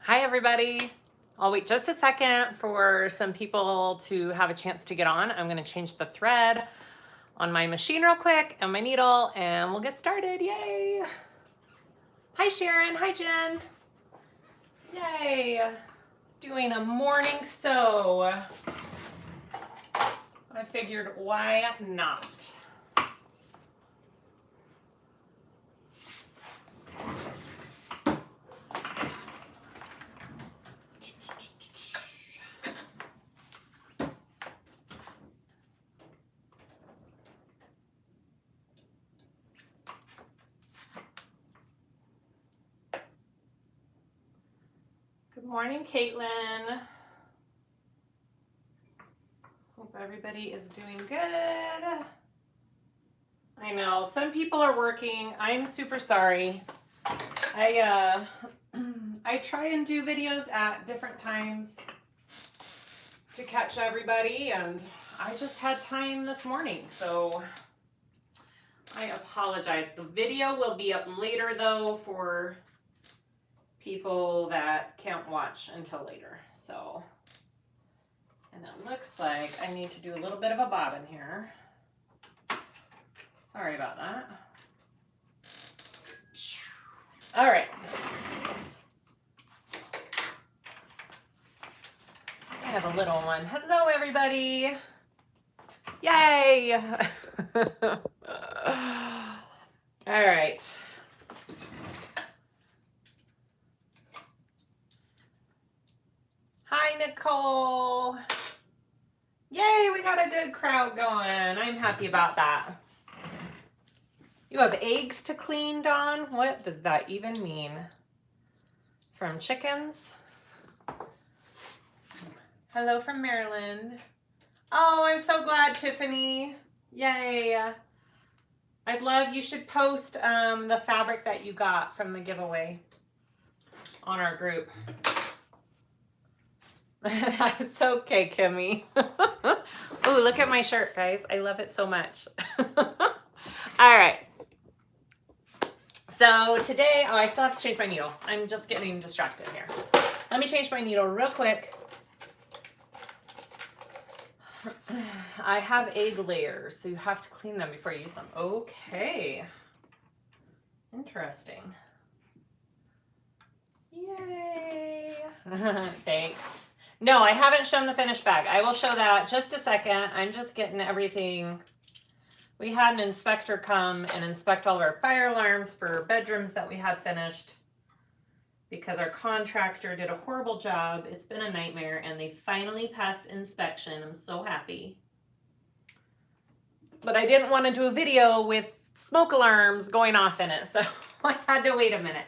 Hi everybody. I'll wait just a second for some people to have a chance to get on. I'm going to change the thread on my machine real quick and my needle and we'll get started. Yay. Hi Sharon. Hi Jen. Yay. Doing a morning sew. I figured why not? Good morning, Caitlin. Hope everybody is doing good. I know some people are working. I'm super sorry. I try and do videos at different times to catch everybody, and I just had time this morning, so I apologize. The video will be up later though for people that can't watch until later. So, and it looks like I need to do a little bit of a bobbin here. Sorry about that. All right. I have a little one. Hello, everybody. Yay. All right. Hi, Nicole. Yay, we got a good crowd going. I'm happy about that. You have eggs to clean, Dawn? What does that even mean? From chickens? Hello from Maryland. Oh, I'm so glad, Tiffany. Yay. I'd love, you should post the fabric that you got from the giveaway on our group. That's okay, Kimmy. Oh, look at my shirt, guys. I love it so much. All right. So today, oh, I still have to change my needle. I'm just getting distracted here. Let me change my needle real quick. I have egg layers, so you have to clean them before you use them. Okay. Interesting. Yay. Thanks. No, I haven't shown the finished bag. I will show that just a second. I'm just getting everything. We had an inspector come and inspect all of our fire alarms for bedrooms that we had finished because our contractor did a horrible job. It's been a nightmare and they finally passed inspection. I'm so happy. But I didn't want to do a video with smoke alarms going off in it, so I had to wait a minute.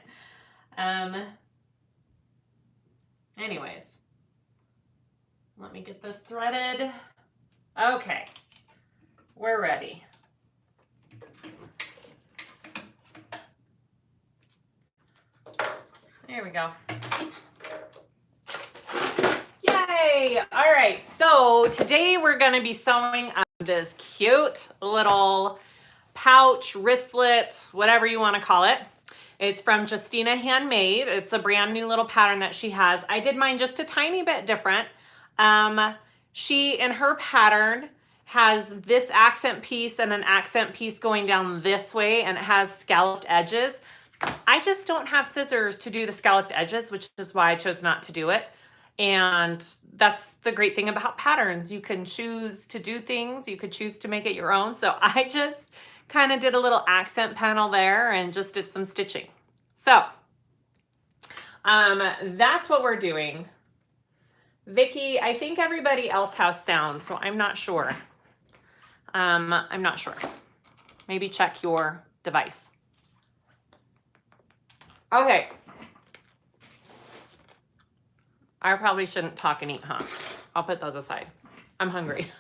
Anyways, let me get this threaded. Okay, we're ready. There we go. Yay! All right, so today we're going to be sewing on this cute little pouch, wristlet, whatever you want to call it. It's from Justyna THandmade. It's a brand new little pattern that she has. I did mine just a tiny bit different. She, in her pattern, has this accent piece and an accent piece going down this way, and it has scalloped edges. I just don't have scissors to do the scalloped edges, which is why I chose not to do it. And that's the great thing about patterns. You can choose to do things. You could choose to make it your own. So I just kind of did a little accent panel there and just did some stitching. So that's what we're doing. Vicky, I think everybody else has sound, so I'm not sure. I'm not sure. Maybe check your device. Okay. I probably shouldn't talk and eat, huh? I'll put those aside. I'm hungry.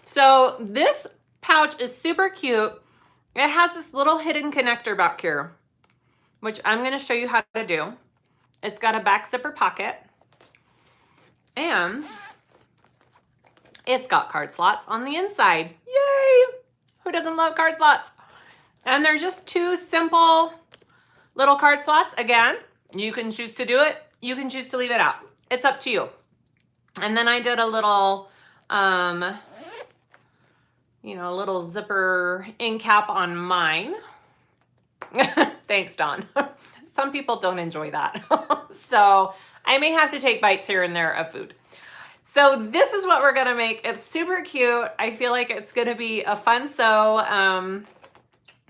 So this pouch is super cute. It has this little hidden connector back here, which I'm going to show you how to do. It's got a back zipper pocket, and it's got card slots on the inside. Yay! Who doesn't love card slots? And they're just two simple little card slots. Again, you can choose to do it you can choose to leave it out. It's up to you. And then I did a little, you know, a little zipper end cap on mine. Thanks, Dawn. Some people don't enjoy that. So I may have to take bites here and there of food. So this is what we're gonna make. It's super cute. I feel like it's gonna be a fun sew.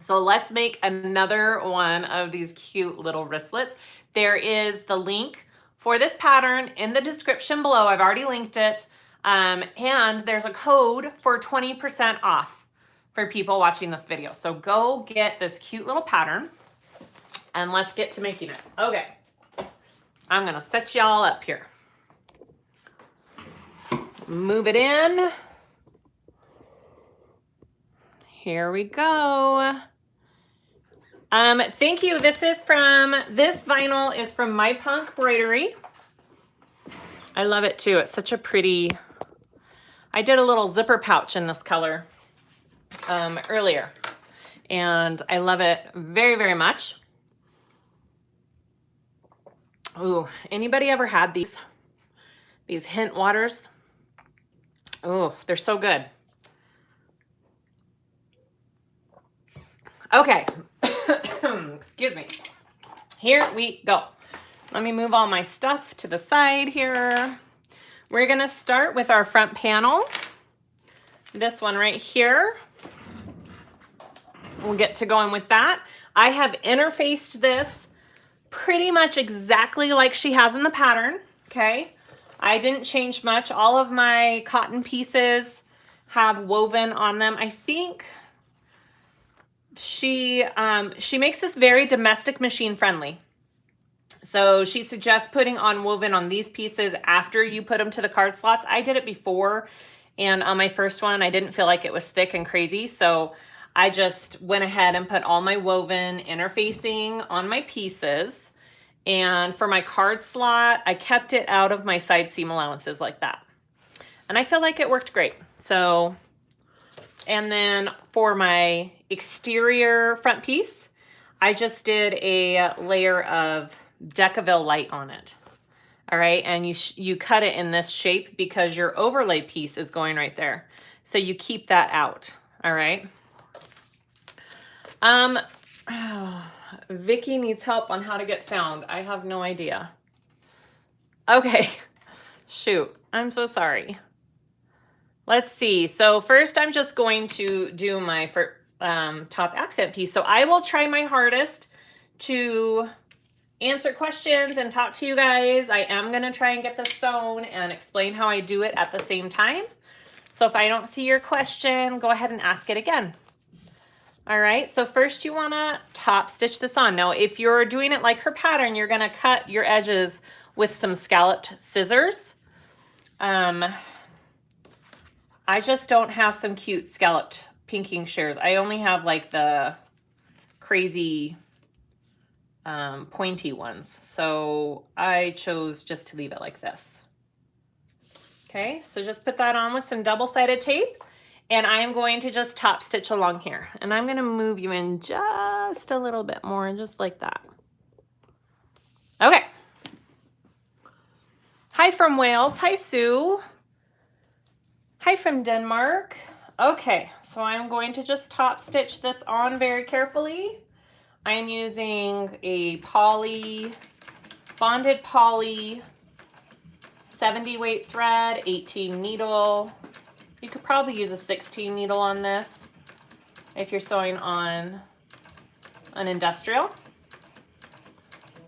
So let's make another one of these cute little wristlets. There is the link for this pattern in the description below. I've already linked it. And there's a code for 20% off for people watching this video. So go get this cute little pattern and let's get to making it. Okay, I'm gonna set y'all up here. Move it in. Here we go. Thank you. This vinyl is from My Punk Broidery. I love it too. It's such a pretty, I did a little zipper pouch in this color earlier, and I love it very, very much. Ooh, anybody ever had these hint waters? Oh, they're so good. Okay, excuse me. Here we go. Let me move all my stuff to the side here. We're gonna start with our front panel. This one right here. We'll get to going with that. I have interfaced this pretty much exactly like she has in the pattern, okay? I didn't change much. All of my cotton pieces have woven on them. I think she makes this very domestic machine friendly. So she suggests putting on woven on these pieces after you put them to the card slots. I did it before, and on my first one, I didn't feel like it was thick and crazy. So I just went ahead and put all my woven interfacing on my pieces. And for my card slot, I kept it out of my side seam allowances like that. And I feel like it worked great. So, and then for my exterior front piece, I just did a layer of Decaville light on it. All right, and you cut it in this shape because your overlay piece is going right there. So you keep that out, all right? Vicky needs help on how to get sound. I have no idea. Okay, shoot, I'm so sorry. Let's see. So first I'm just going to do my top accent piece. So I will try my hardest to answer questions and talk to you guys. I am gonna try and get this sewn and explain how I do it at the same time. So if I don't see your question, go ahead and ask it again. All right, so first you wanna top stitch this on. Now, if you're doing it like her pattern, you're gonna cut your edges with some scalloped scissors. I just don't have some cute scalloped pinking shears. I only have like the crazy pointy ones. So I chose just to leave it like this. Okay, so just put that on with some double-sided tape. And I am going to just top stitch along here. And I'm gonna move you in just a little bit more, just like that. Okay. Hi from Wales. Hi, Sue. Hi from Denmark. Okay, so I'm going to just top stitch this on very carefully. I'm using a bonded poly 70 weight thread, 18 needle. You could probably use a 16 needle on this if you're sewing on an industrial.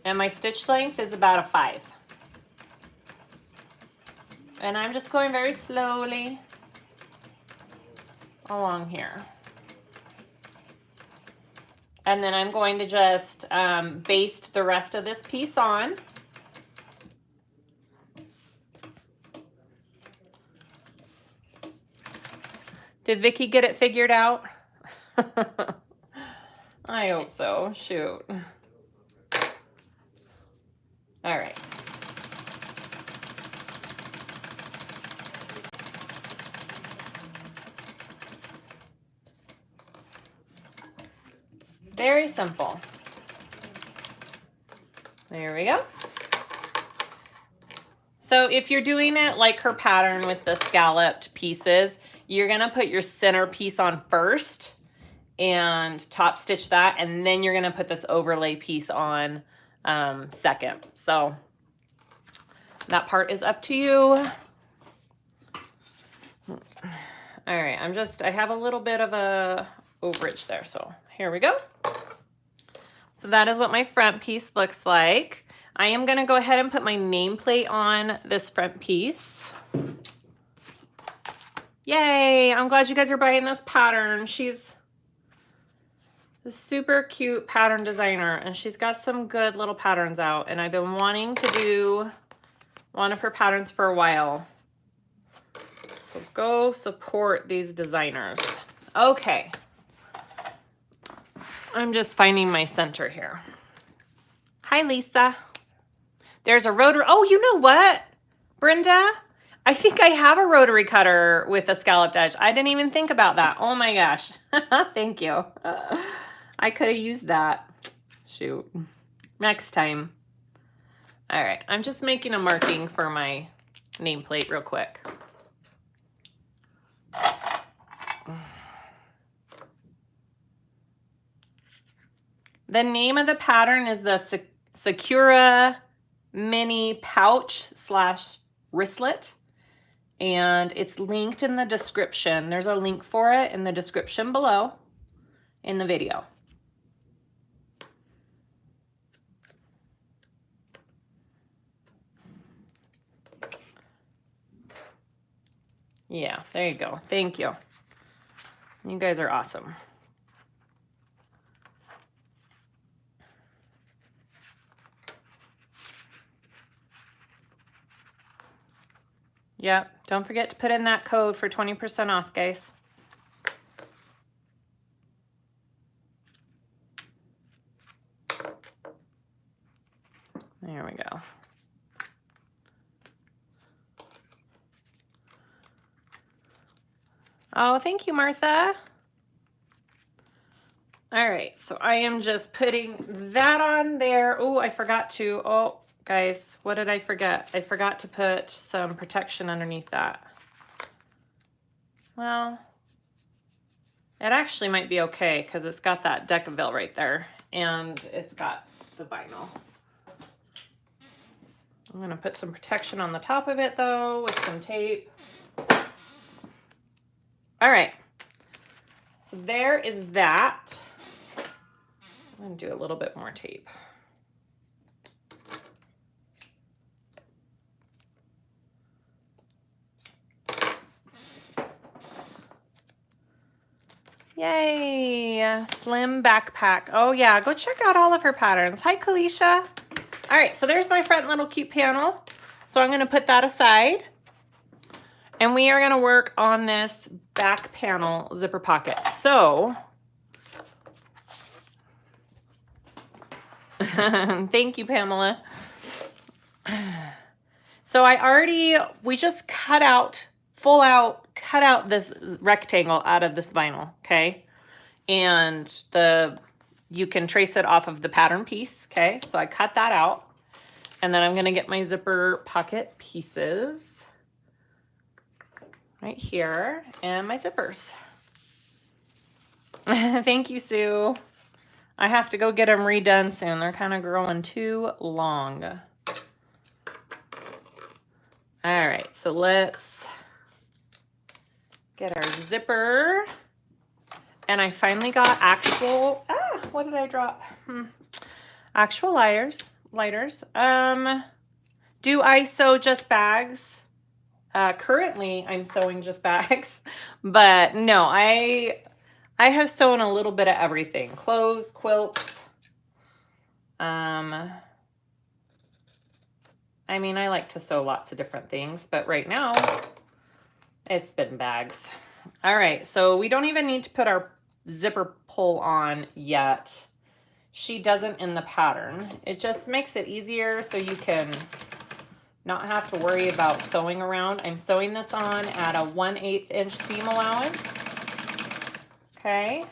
And my stitch length is about a 5. And I'm just going very slowly along here. And then I'm going to just baste the rest of this piece on. Did Vicky get it figured out? I hope so. Shoot. All right. Very simple. There we go. So if you're doing it like her pattern with the scalloped pieces, you're gonna put your center piece on first and top stitch that, and then you're gonna put this overlay piece on second. So that part is up to you. All right, I have a little bit of a overage there, so here we go. So that is what my front piece looks like. I am gonna go ahead and put my nameplate on this front piece. Yay, I'm glad you guys are buying this pattern. She's a super cute pattern designer, and she's got some good little patterns out, and I've been wanting to do one of her patterns for a while. So go support these designers. Okay. I'm just finding my center here. Hi, Lisa. There's a rotary. Oh, you know what, Brenda? I think I have a rotary cutter with a scalloped edge. I didn't even think about that. Oh my gosh. Thank you. I could have used that. Shoot. Next time. All right. I'm just making a marking for my nameplate real quick. The name of the pattern is the Sakura Mini Pouch / wristlet, and it's linked in the description. There's a link for it in the description below in the video. Yeah, there you go. Thank you. You guys are awesome. Yep, don't forget to put in that code for 20% off, guys. There we go. Oh, thank you, Martha. All right, so I am just putting that on there. Oh, I forgot to, oh, guys, what did I forget? I forgot to put some protection underneath that. Well, it actually might be okay because it's got that Decaville right there and it's got the vinyl. I'm gonna put some protection on the top of it though with some tape. All right, so there is that. I'm gonna do a little bit more tape. Yay, slim backpack. Oh yeah, go check out all of her patterns. Hi, Kalisha. All right, so there's my front little cute panel. So I'm gonna put that aside. And we are gonna work on this back panel zipper pocket. So, thank you, Pamela. So we just cut out this rectangle out of this vinyl, okay? And you can trace it off of the pattern piece, okay? So I cut that out. And then I'm gonna get my zipper pocket pieces right here and my zippers. Thank you, Sue. I have to go get them redone soon. They're kind of growing too long. All right, so let's get our zipper. And I finally got actual, what did I drop? Actual lighters. Do I sew just bags? Currently I'm sewing just bags, but no, I have sewn a little bit of everything. Clothes, quilts. I mean, I like to sew lots of different things, but right now it's been bags. All right, so we don't even need to put our zipper pull on yet. She doesn't in the pattern. It just makes it easier so you can not have to worry about sewing around. I'm sewing this on at a 1/8 inch seam allowance. Okay,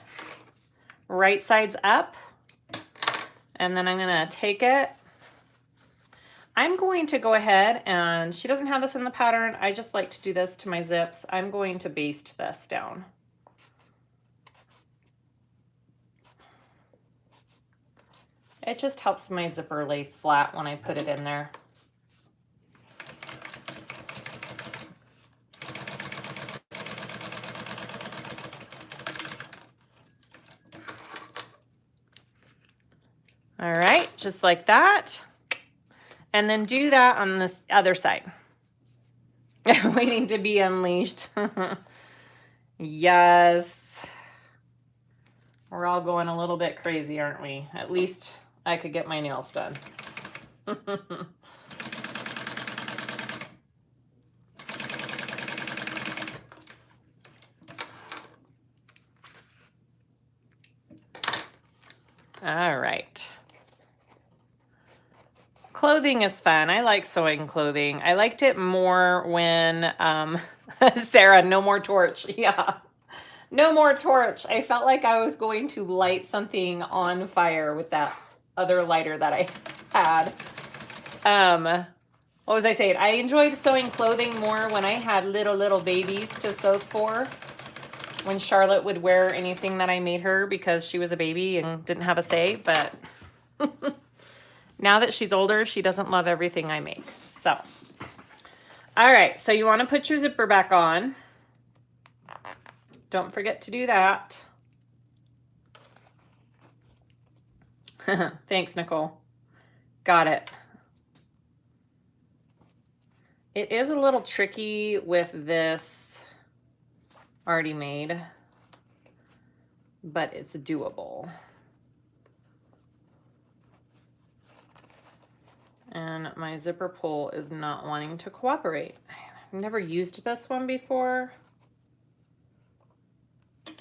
right side's up. And then I'm gonna take it. I'm going to go ahead, and she doesn't have this in the pattern. I just like to do this to my zips. I'm going to baste this down. It just helps my zipper lay flat when I put it in there. All right, just like that. And then do that on this other side. Waiting to be unleashed. Yes. We're all going a little bit crazy, aren't we? At least I could get my nails done. All right. Clothing is fun. I like sewing clothing. I liked it more when, Sarah, no more torch. Yeah. No more torch. I felt like I was going to light something on fire with that other lighter that I had. What was I saying? I enjoyed sewing clothing more when I had little babies to sew for. When Charlotte would wear anything that I made her because she was a baby and didn't have a say. But now that she's older, she doesn't love everything I make. So, all right. So you want to put your zipper back on. Don't forget to do that. Thanks, Nicole. Got it. It is a little tricky with this already made, but it's doable. And my zipper pull is not wanting to cooperate. I've never used this one before.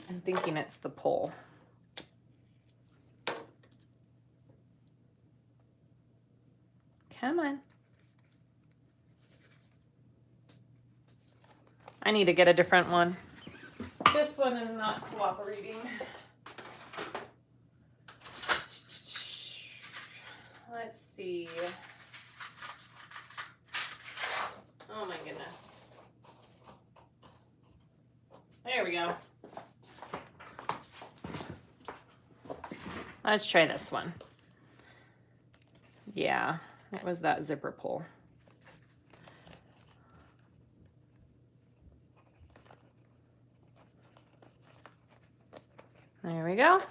I'm thinking it's the pull. Come on. I need to get a different one. This one is not cooperating. Let's see. Oh my goodness. There we go. Let's try this one. Yeah, it was that zipper pull. There we go.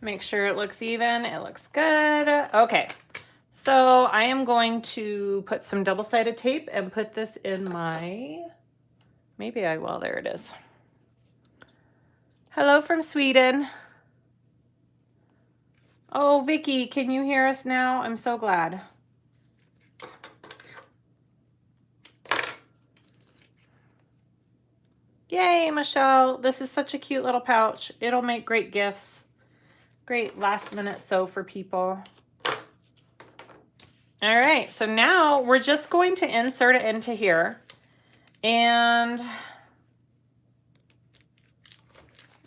Make sure it looks even. It looks good. Okay, so I am going to put some double-sided tape and put this in my, maybe I will, there it is. Hello from Sweden. Oh, Vicky, can you hear us now? I'm so glad. Yay, Michelle. This is such a cute little pouch. It'll make great gifts. Great last minute sew for people. All right, so now we're just going to insert it into here. And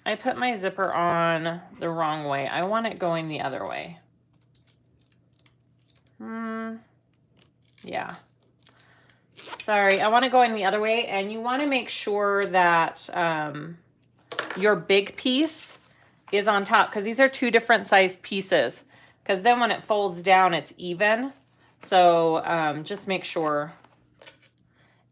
I put my zipper on the wrong way. I want it going the other way. Yeah. Sorry, I want to go in the other way, and you want to make sure that your big piece is on top, because these are two different sized pieces, because then when it folds down, it's even. So just make sure.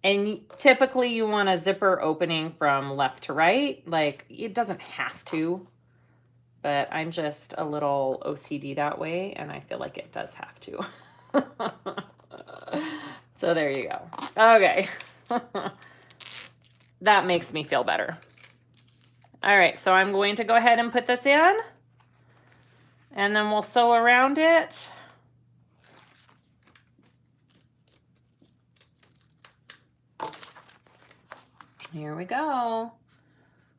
And typically you want a zipper opening from left to right. Like, it doesn't have to, but I'm just a little OCD that way, and I feel like it does have to. So there you go. Okay. That makes me feel better. All right, so I'm going to go ahead and put this in, and then we'll sew around it. Here we go.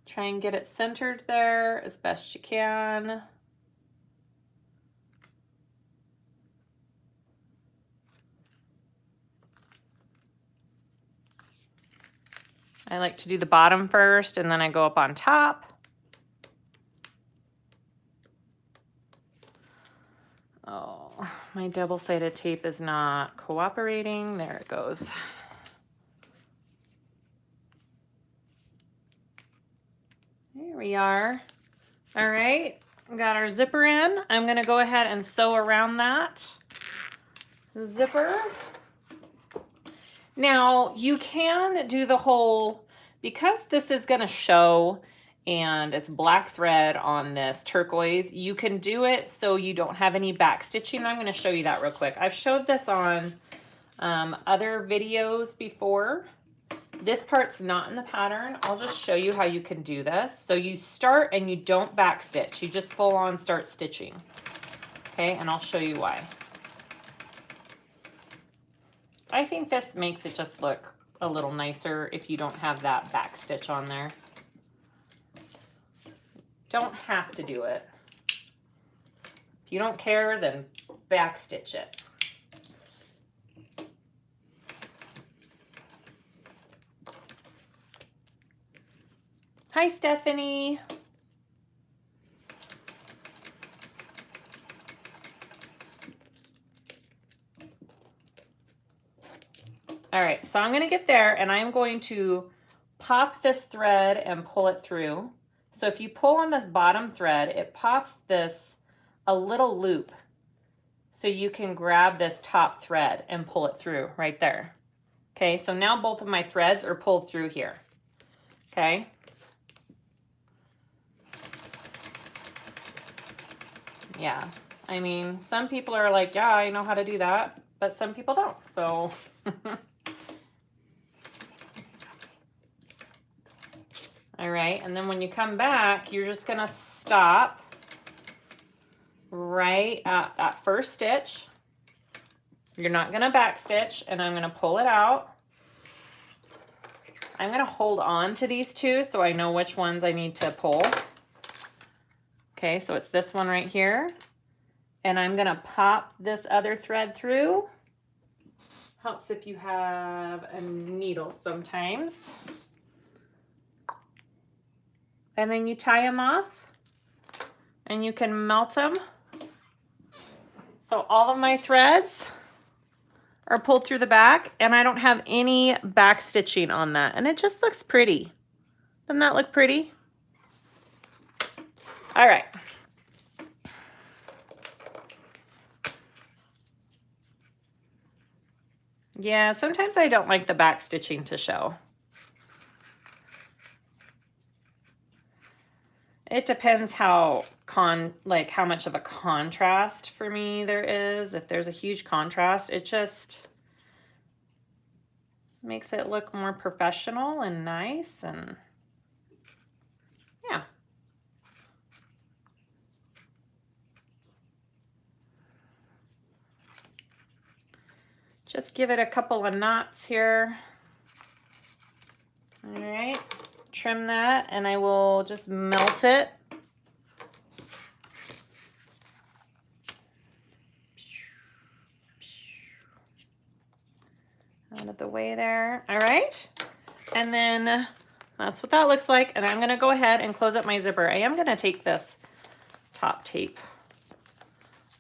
Try and get it centered there as best you can. I like to do the bottom first, and then I go up on top. Oh, my double-sided tape is not cooperating. There it goes. There we are. All right, we got our zipper in. I'm gonna go ahead and sew around that zipper. Now you can do the whole, because this is gonna show and it's black thread on this turquoise, you can do it so you don't have any back stitching. I'm gonna show you that real quick. I've showed this on other videos before. This part's not in the pattern. I'll just show you how you can do this. So you start and you don't back stitch. You just full on start stitching. Okay, and I'll show you why. I think this makes it just look a little nicer if you don't have that back stitch on there. Don't have to do it. If you don't care, then back stitch it. Hi, Stephanie. All right, so I'm gonna get there and I'm going to pop this thread and pull it through. So if you pull on this bottom thread, it pops this a little loop. So you can grab this top thread and pull it through right there. Okay, so now both of my threads are pulled through here. Okay. Yeah, I mean, some people are like, yeah, I know how to do that, but some people don't, so. All right, and then when you come back, you're just gonna stop right at that first stitch. You're not gonna back stitch, and I'm gonna pull it out. I'm gonna hold on to these two so I know which ones I need to pull. Okay, so it's this one right here. And I'm gonna pop this other thread through. Helps if you have a needle sometimes. And then you tie them off and you can melt them. So all of my threads are pulled through the back and I don't have any back stitching on that. And it just looks pretty. Doesn't that look pretty? All right. Yeah, sometimes I don't like the back stitching to show. It depends how much of a contrast for me there is. If there's a huge contrast, it just makes it look more professional and nice, and yeah. Just give it a couple of knots here. All right. Trim that and I will just melt it. Out of the way there. All right. And then that's what that looks like. And I'm going to go ahead and close up my zipper. I am going to take this top tape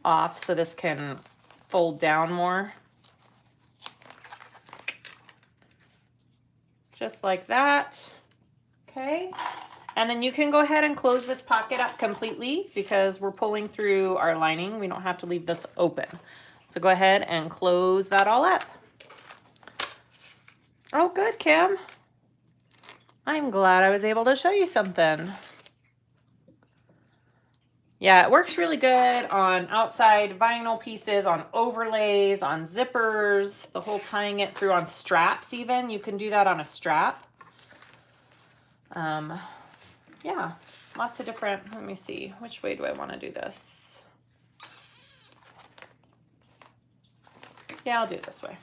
off so this can fold down more. Just like that. Okay, and then you can go ahead and close this pocket up completely because we're pulling through our lining. We don't have to leave this open. So go ahead and close that all up. Oh, good, Kim. I'm glad I was able to show you something. Yeah, it works really good on outside vinyl pieces, on overlays, on zippers, the whole tying it through on straps even. You can do that on a strap. Yeah, lots of different, let me see, which way do I want to do this? Yeah, I'll do it this way.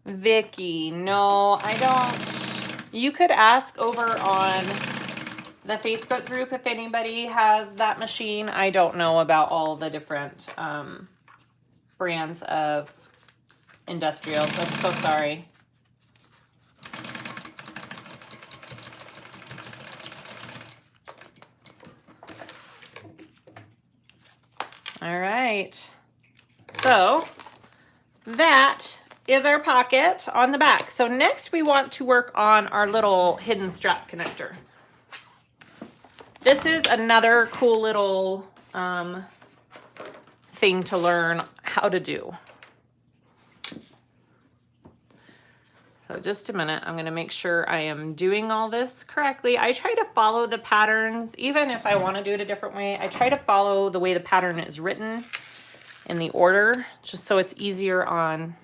Vicky, no, I don't. You could ask over on the Facebook group if anybody has that machine. I don't know about all the different brands of industrials. I'm so sorry. All right. So that is our pocket on the back. So next we want to work on our little hidden strap connector. This is another cool little thing to learn how to do. So just a minute, I'm gonna make sure I am doing all this correctly. I try to follow the patterns, even if I wanna do it a different way. I try to follow the way the pattern is written in the order, just so it's easier on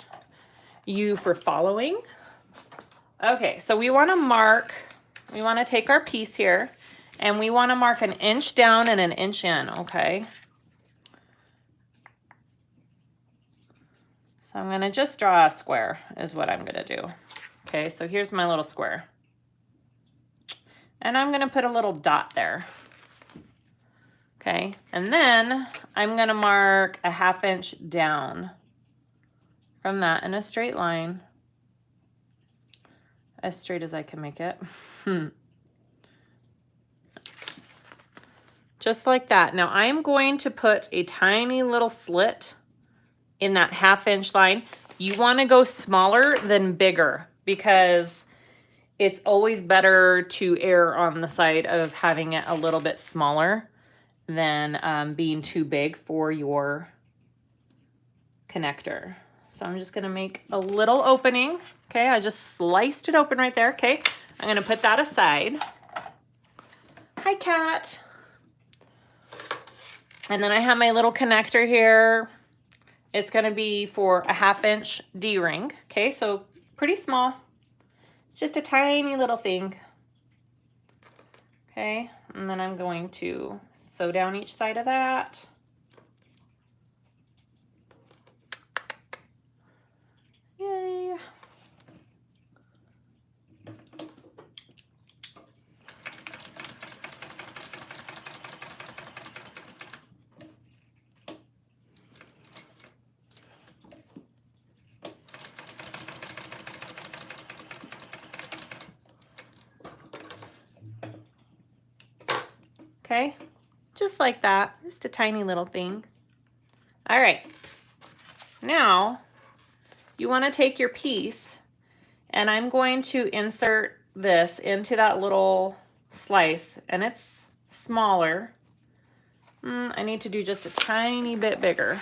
you for following. Okay, so we wanna take our piece here, and we wanna mark 1 inch down and 1 inch in, okay? So I'm gonna just draw a square is what I'm gonna do. Okay, so here's my little square. And I'm gonna put a little dot there. Okay, and then I'm gonna mark a 1/2 inch down from that in a straight line. As straight as I can make it. Just like that. Now I am going to put a tiny little slit in that 1/2 inch line. You want to go smaller than bigger because it's always better to err on the side of having it a little bit smaller than being too big for your connector. So I'm just going to make a little opening. Okay, I just sliced it open right there. Okay, I'm going to put that aside. Hi, cat. And then I have my little connector here. It's going to be for a 1/2 inch D-ring. Okay, so pretty small. It's just a tiny little thing. Okay, and then I'm going to sew down each side of that. Yay. Okay, just like that, just a tiny little thing. All right, now you want to take your piece, and I'm going to insert this into that little slice, and it's smaller. I need to do just a tiny bit bigger.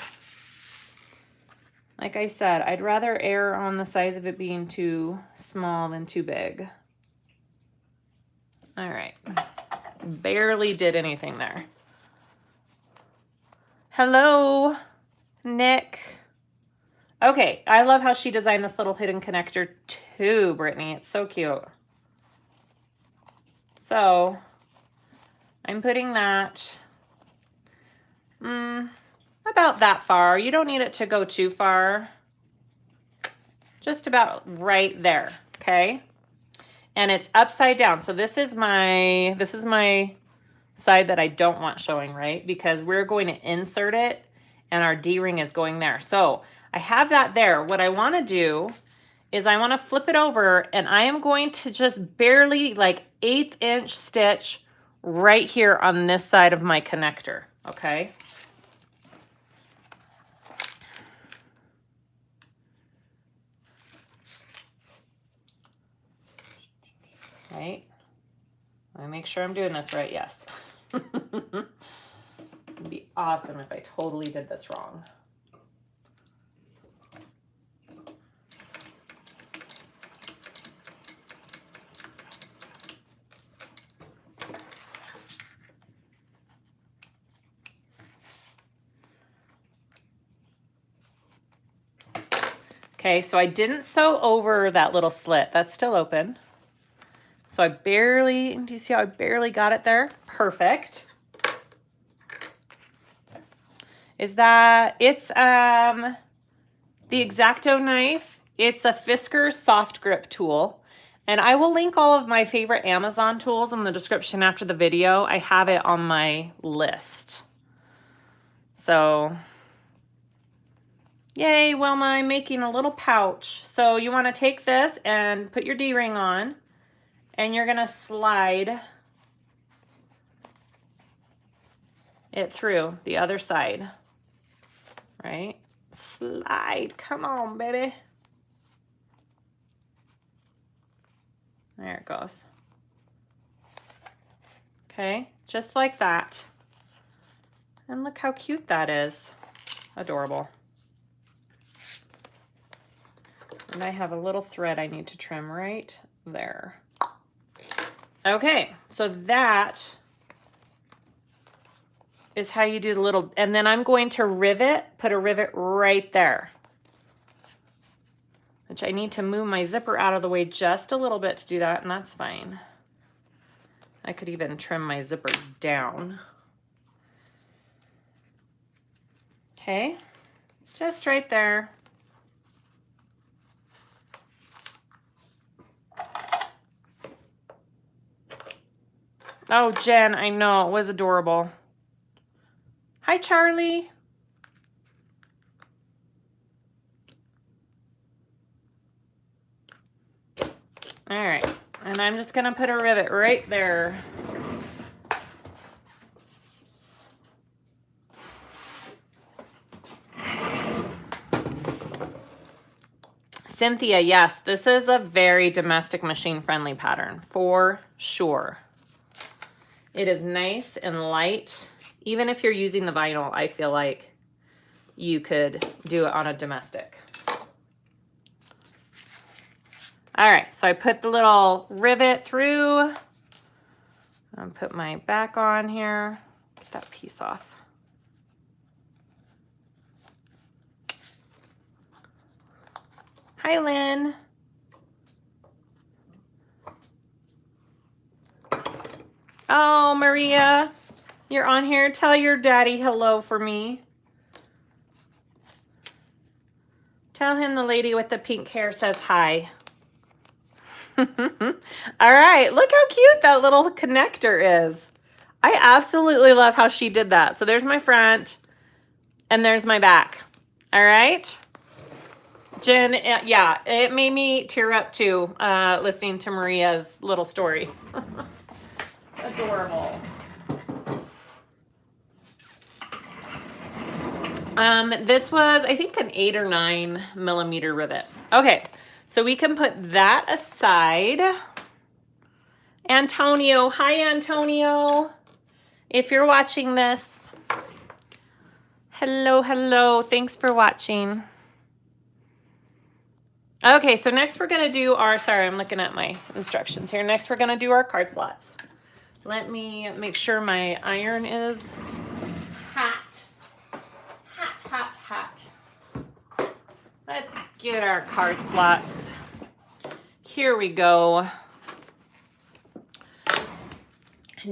Like I said, I'd rather err on the size of it being too small than too big. All right. Barely did anything there. Hello, Nick. Okay, I love how she designed this little hidden connector too, Brittany. It's so cute. So I'm putting that about that far. You don't need it to go too far. Just about right there, okay? And it's upside down. So this is my side that I don't want showing, right? Because we're going to insert it and our D-ring is going there. So I have that there. What I want to do is I want to flip it over, and I am going to just barely like 1/8 inch stitch right here on this side of my connector, okay? Right? Let me make sure I'm doing this right. Yes. It'd be awesome if I totally did this wrong. Okay, so I didn't sew over that little slit. That's still open. So I barely, do you see how I barely got it there? Perfect. Is that, it's the X-Acto knife. It's a Fiskars soft grip tool. And I will link all of my favorite Amazon tools in the description after the video. I have it on my list. So Yay, Wilma, I'm making a little pouch. So you want to take this and put your D-ring on, and you're going to slide it through the other side, right? Slide, come on, baby. There it goes. Okay, just like that. And look how cute that is. Adorable. And I have a little thread I need to trim right there. Okay, so that is how you do the little, and then I'm going to rivet, put a rivet right there. Which I need to move my zipper out of the way just a little bit to do that, and that's fine. I could even trim my zipper down. Okay, just right there. Oh, Jen, I know, it was adorable. Hi, Charlie. All right, and I'm just gonna put a rivet right there. Cynthia, yes, this is a very domestic machine friendly pattern for sure. It is nice and light. Even if you're using the vinyl, I feel like you could do it on a domestic. All right, so I put the little rivet through. I'll put my back on here. Get that piece off. Hi, Lynn. Oh, Maria, you're on here. Tell your daddy hello for me. Tell him the lady with the pink hair says hi. All right, look how cute that little connector is. I absolutely love how she did that. So there's my front and there's my back. All right. Jen, yeah, it made me tear up too, listening to Maria's little story. Adorable. This was, I think, an 8 or 9 millimeter rivet. Okay, so we can put that aside. Antonio, hi Antonio. If you're watching this, hello, hello, thanks for watching. Okay, so next we're gonna do our, sorry, I'm looking at my instructions here. Next we're gonna do our card slots. Let me make sure my iron is hot. Hot. Let's get our card slots. Here we go.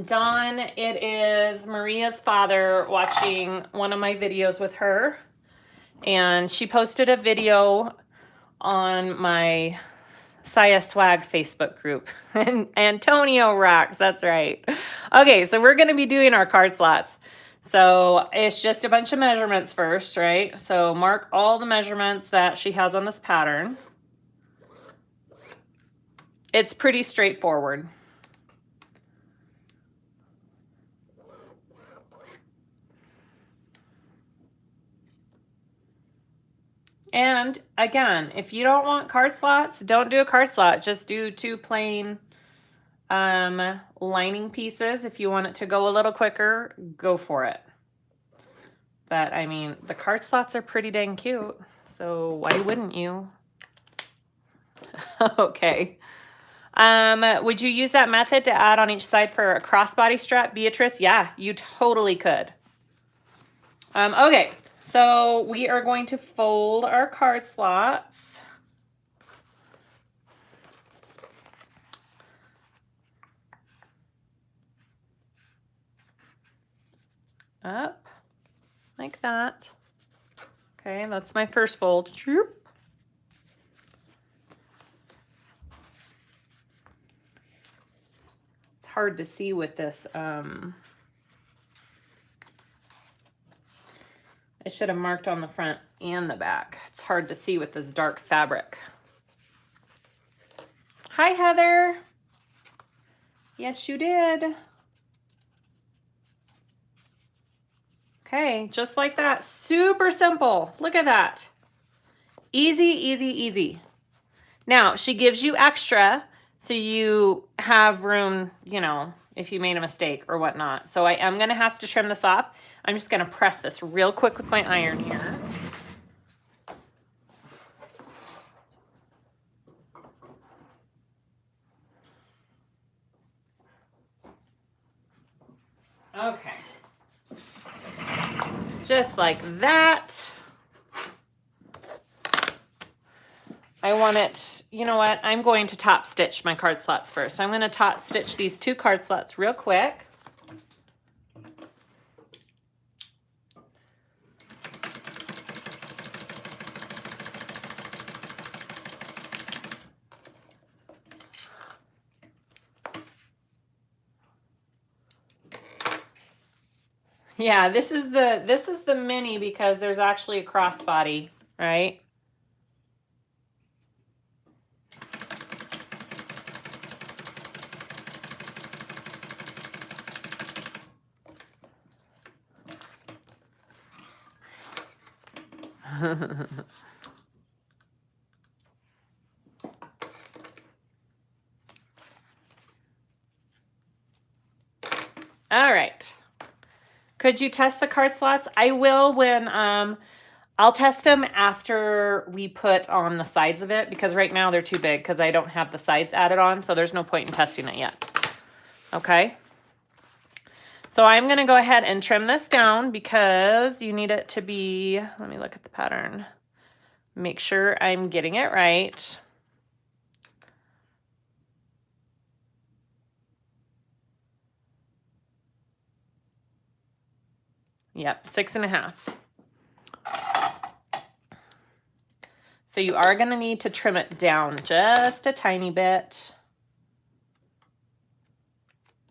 Dawn, it is Maria's father watching one of my videos with her. And she posted a video on my SiahSwag Facebook group. And Antonio rocks, that's right. Okay, so we're gonna be doing our card slots. So it's just a bunch of measurements first, right? So mark all the measurements that she has on this pattern. It's pretty straightforward. And again, if you don't want card slots, don't do a card slot. Just do 2 plain lining pieces. If you want it to go a little quicker, go for it. But I mean, the card slots are pretty dang cute, so why wouldn't you? Okay. Would you use that method to add on each side for a crossbody strap, Beatrice? Yeah, you totally could. Okay, so we are going to fold our card slots. Up like that. Okay, that's my first fold. It's hard to see with this. I should have marked on the front and the back. It's hard to see with this dark fabric. Hi, Heather. Yes, you did. Okay, just like that. Super simple. Look at that. Easy, easy, easy. Now, she gives you extra so you have room, you know, if you made a mistake or whatnot. So I am going to have to trim this off. I'm just going to press this real quick with my iron here. Okay. Just like that. I want it, you know what? I'm going to top stitch my card slots first. I'm going to top stitch these 2 card slots real quick. Yeah, this is the mini because there's actually a crossbody, right? All right. Could you test the card slots? I will when I'll test them after we put on the sides of it because right now they're too big because I don't have the sides added on, so there's no point in testing it yet. Okay. So I'm going to go ahead and trim this down because you need it to be, let me look at the pattern. Make sure I'm getting it right. Yep, 6.5. So you are going to need to trim it down just a tiny bit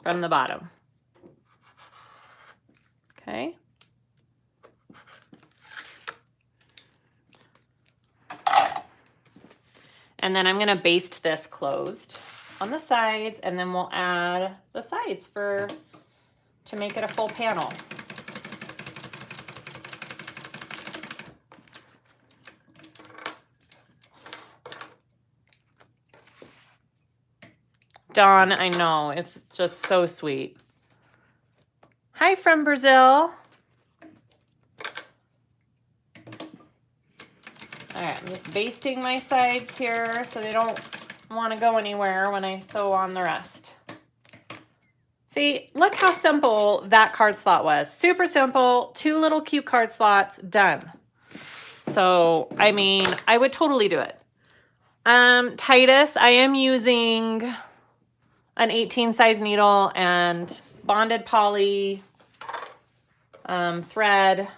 from the bottom. Okay. And then I'm going to baste this closed on the sides, and then we'll add the sides to make it a full panel. Dawn, I know, it's just so sweet. Hi from Brazil. All right, I'm just basting my sides here so they don't want to go anywhere when I sew on the rest. See, look how simple that card slot was. Super simple, 2 little cute card slots, done. So, I mean, I would totally do it. Titus, I am using an 18 size needle and bonded poly thread,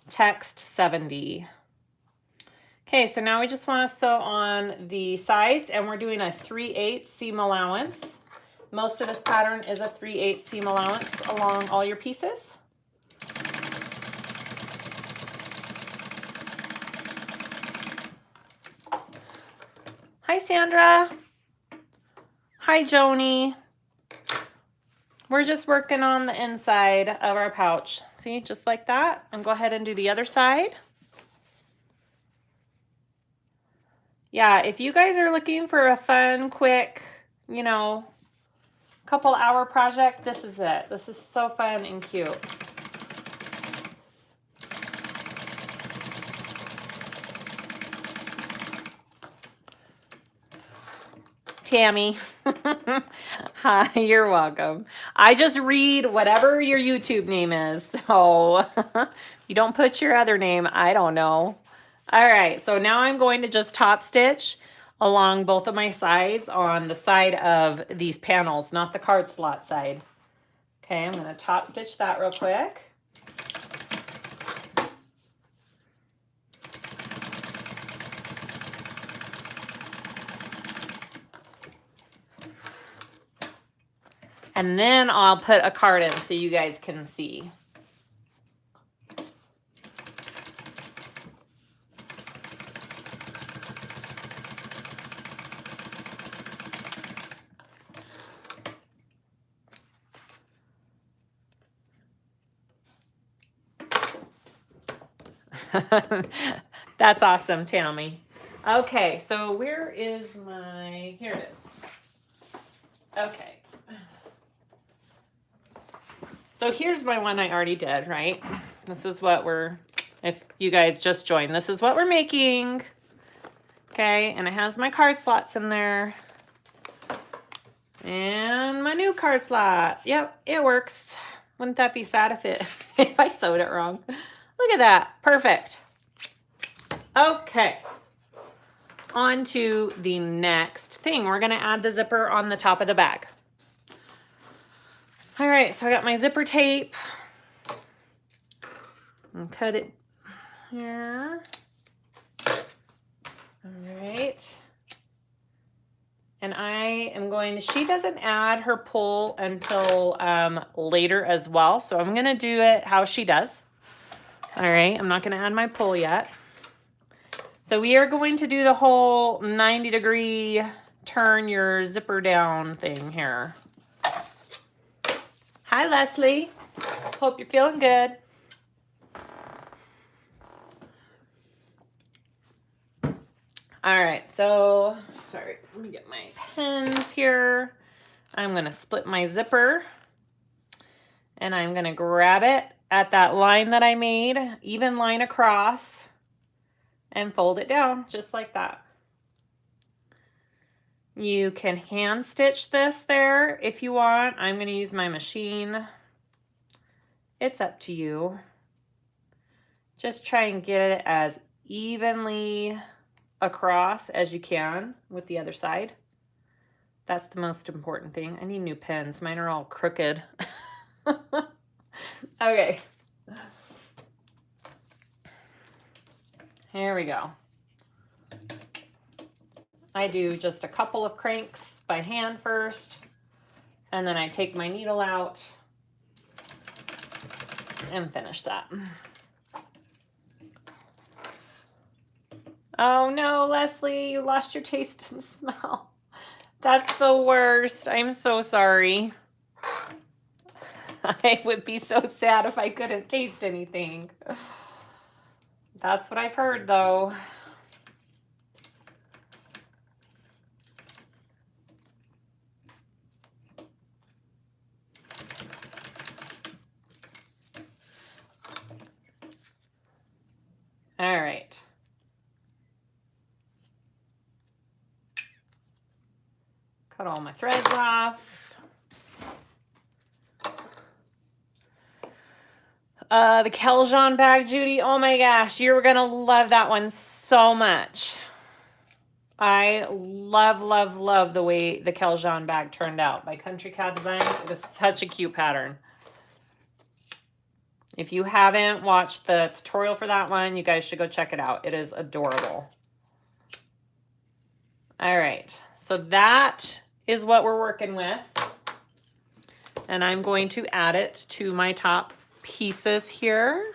text 70. Okay, so now we just want to sew on the sides, and we're doing a 3/8 seam allowance. Most of this pattern is a 3/8 seam allowance along all your pieces. Hi, Sandra. Hi, Joni. We're just working on the inside of our pouch. See, just like that. And go ahead and do the other side. Yeah, if you guys are looking for a fun, quick, you know, couple hour project, this is it. This is so fun and cute. Tammy. Hi, you're welcome. I just read whatever your YouTube name is. So you don't put your other name, I don't know. All right, so now I'm going to just top stitch along both of my sides on the side of these panels, not the card slot side. Okay, I'm going to top stitch that real quick. And then I'll put a card in so you guys can see. That's awesome, Tammy. Okay, so where is my, here it is. Okay. So here's my one I already did, right? This is what we're, if you guys just joined, this is what we're making. Okay, and it has my card slots in there. And my new card slot. Yep, it works. Wouldn't that be sad if I sewed it wrong? Look at that, perfect. Okay, on to the next thing. We're gonna add the zipper on the top of the bag. All right, so I got my zipper tape. And cut it here. All right. And I am going to, she doesn't add her pull until later as well. So I'm gonna do it how she does. All right, I'm not gonna add my pull yet. So we are going to do the whole 90-degree turn your zipper down thing here. Hi, Leslie. Hope you're feeling good. All right, so, sorry, let me get my pens here. I'm gonna split my zipper and I'm gonna grab it at that line that I made, even line across, and fold it down just like that. You can hand stitch this there if you want. I'm gonna use my machine. It's up to you. Just try and get it as evenly across as you can with the other side. That's the most important thing. I need new pens. Mine are all crooked. Okay. Here we go. I do just a couple of cranks by hand first, and then I take my needle out and finish that. Oh no, Leslie, you lost your taste and smell. That's the worst. I'm so sorry. I would be so sad if I couldn't taste anything. That's what I've heard though. All right. Cut all my threads off. The Keljon bag, Judy. Oh my gosh, you're gonna love that one so much. I love, love, love the way the Keljon bag turned out by Country Cat Designs. It is such a cute pattern. If you haven't watched the tutorial for that one, you guys should go check it out. It is adorable. All right, so that is what we're working with. And I'm going to add it to my top pieces here.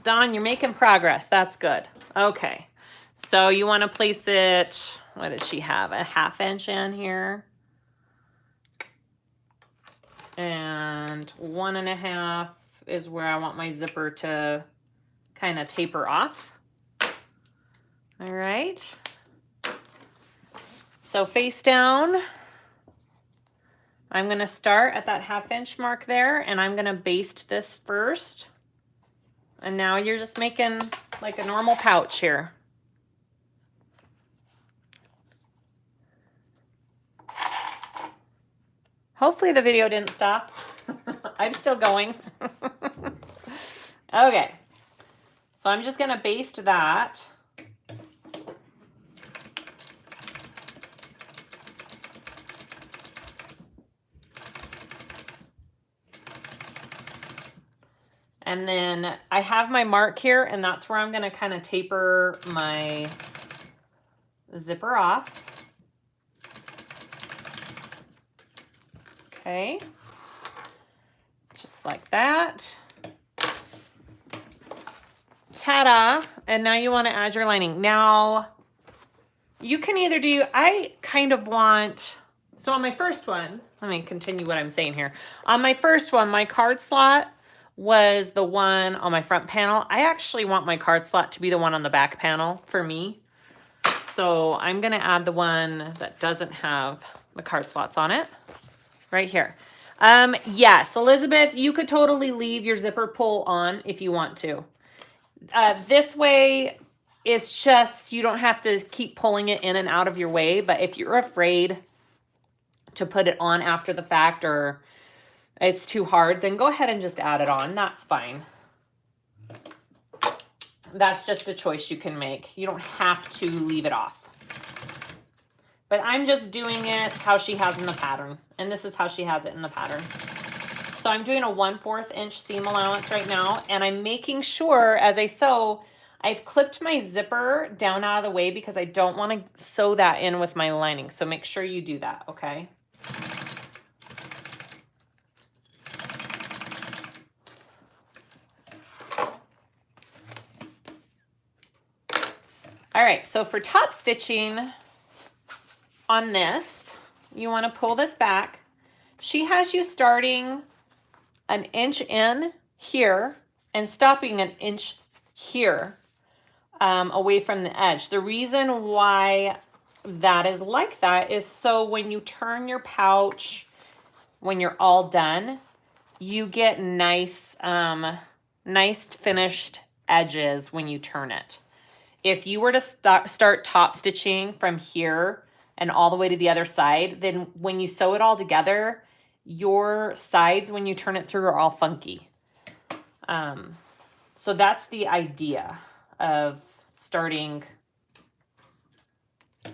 Dawn, you're making progress. That's good. Okay, so you want to place it, what does she have? A 1/2 inch in here. And 1.5 is where I want my zipper to kind of taper off. All right. So face down, I'm going to start at that 1/2 inch mark there, and I'm going to baste this first. And now you're just making like a normal pouch here. Hopefully the video didn't stop. I'm still going. Okay, so I'm just going to baste that. And then I have my mark here, and that's where I'm going to kind of taper my zipper off. Okay, just like that. Ta-da! And now you want to add your lining. Now, you can either do, I kind of want, so on my first one, let me continue what I'm saying here. On my first one, my card slot was the one on my front panel. I actually want my card slot to be the one on the back panel for me. So I'm gonna add the one that doesn't have the card slots on it right here. Yes, Elizabeth, you could totally leave your zipper pull on if you want to. This way, it's just, you don't have to keep pulling it in and out of your way, but if you're afraid to put it on after the fact or it's too hard, then go ahead and just add it on. That's fine. That's just a choice you can make. You don't have to leave it off. But I'm just doing it how she has in the pattern. And this is how she has it in the pattern. So I'm doing a 1/4 inch seam allowance right now. And I'm making sure as I sew, I've clipped my zipper down out of the way because I don't want to sew that in with my lining. So make sure you do that, okay? All right, so for top stitching on this, you want to pull this back. She has you starting an inch in here and stopping an inch here away from the edge. The reason why that is like that is so when you turn your pouch, when you're all done, you get nice, nice finished edges when you turn it. If you were to start top stitching from here and all the way to the other side, then when you sew it all together, your sides, when you turn it through, are all funky. So that's the idea of starting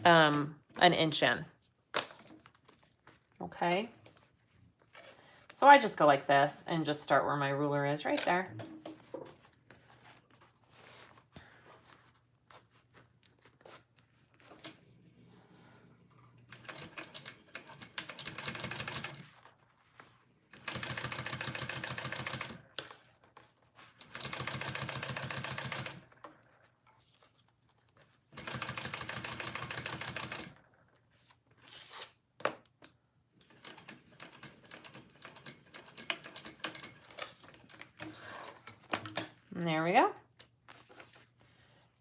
an inch in. Okay. So I just go like this and just start where my ruler is right there. And there we go.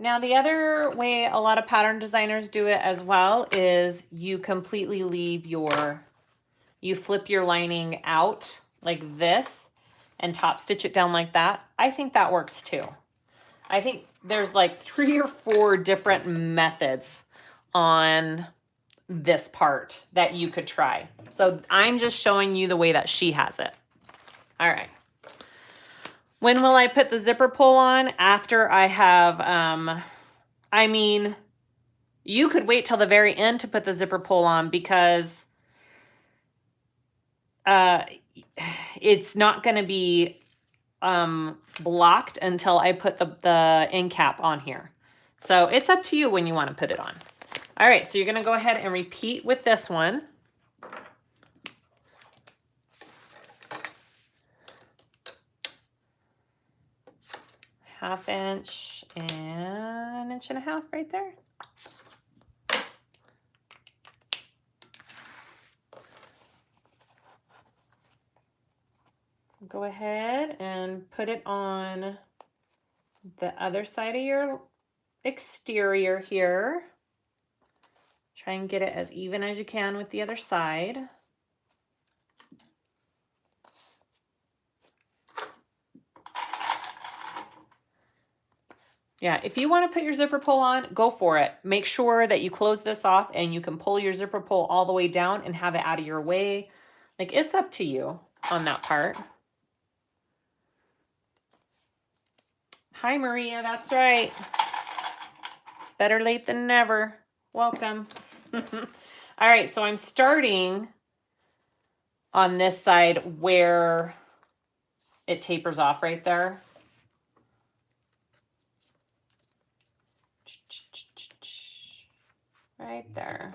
Now the other way a lot of pattern designers do it as well is you completely leave you flip your lining out like this and top stitch it down like that. I think that works too. I think there's like 3 or 4 different methods on this part that you could try. So I'm just showing you the way that she has it. All right. When will I put the zipper pull on? After I have, I mean, you could wait till the very end to put the zipper pull on because it's not going to be blocked until I put the end cap on here. So it's up to you when you want to put it on. All right, so you're going to go ahead and repeat with this one. Half inch and an inch and a half right there. Go ahead and put it on the other side of your exterior here. Try and get it as even as you can with the other side. Yeah, if you want to put your zipper pull on, go for it. Make sure that you close this off and you can pull your zipper pull all the way down and have it out of your way. Like, it's up to you on that part. Hi, Maria, that's right. Better late than never. Welcome. All right, so I'm starting on this side where it tapers off right there. Right there.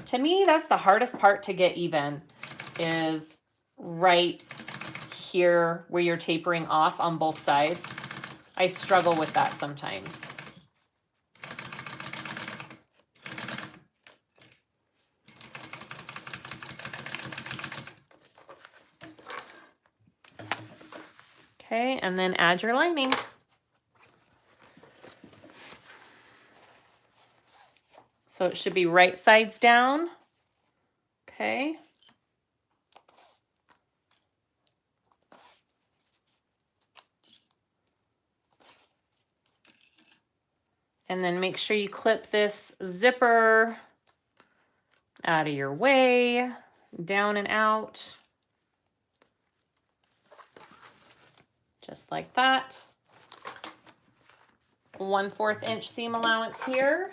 To me, that's the hardest part to get even, is right here where you're tapering off on both sides. I struggle with that sometimes. Okay, and then add your lining. So it should be right sides down. Okay. And then make sure you clip this zipper out of your way, down and out. Just like that. 1/4 inch seam allowance here.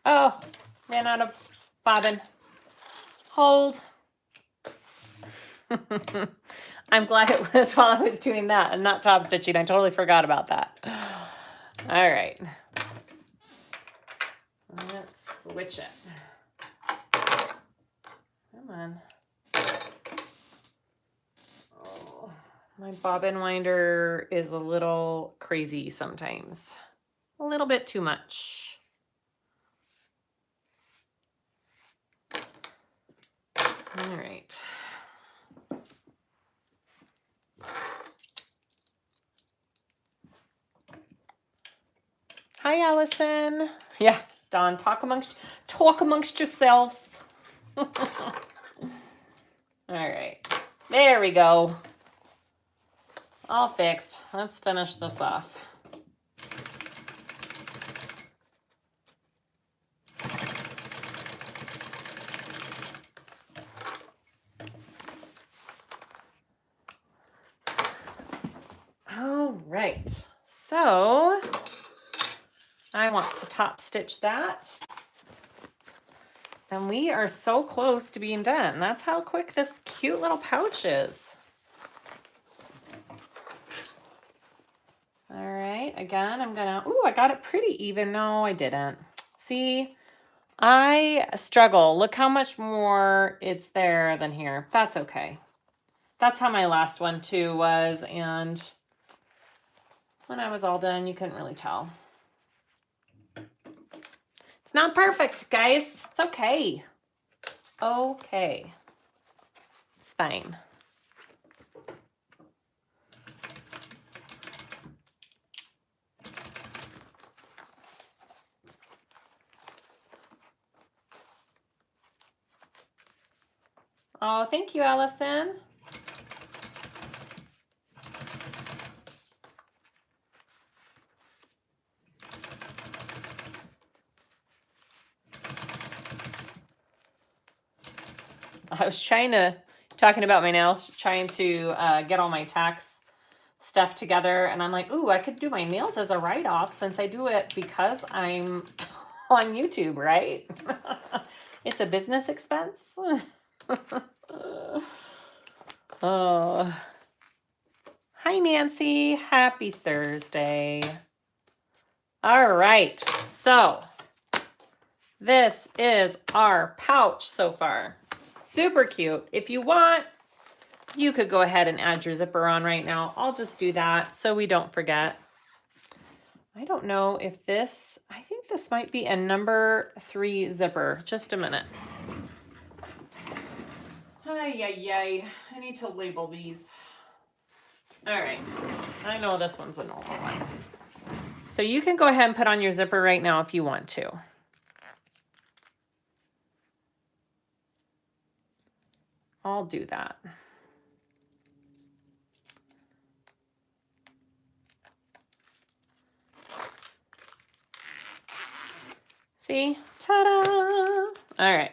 Oh, ran out of bobbin. Hold. I'm glad it was while I was doing that and not top stitching. I totally forgot about that. All right. Let's switch it. Come on. Oh, my bobbin winder is a little crazy sometimes. A little bit too much. All right. Hi, Allison. Yeah, Dawn, talk amongst yourselves. All right, there we go. All fixed. Let's finish this off. All right, so I want to top stitch that. And we are so close to being done. That's how quick this cute little pouch is. All right, again, I'm gonna, ooh, I got it pretty even. No, I didn't. See, I struggle. Look how much more it's there than here. That's okay. That's how my last one too was. And when I was all done, you couldn't really tell. It's not perfect, guys. It's okay. It's okay. It's fine. Oh, thank you, Allison. I was talking about my nails, trying to get all my tax stuff together. And I'm like, ooh, I could do my nails as a write-off since I do it because I'm on YouTube, right? It's a business expense. Oh. Hi, Nancy. Happy Thursday. All right. So this is our pouch so far. Super cute. If you want, you could go ahead and add your zipper on right now. I'll just do that so we don't forget. I don't know if this, I think this might be a number 3 zipper. Just a minute. Ay. I need to label these. All right. I know this one's a normal one. So you can go ahead and put on your zipper right now if you want to. I'll do that. See? Ta-da! All right.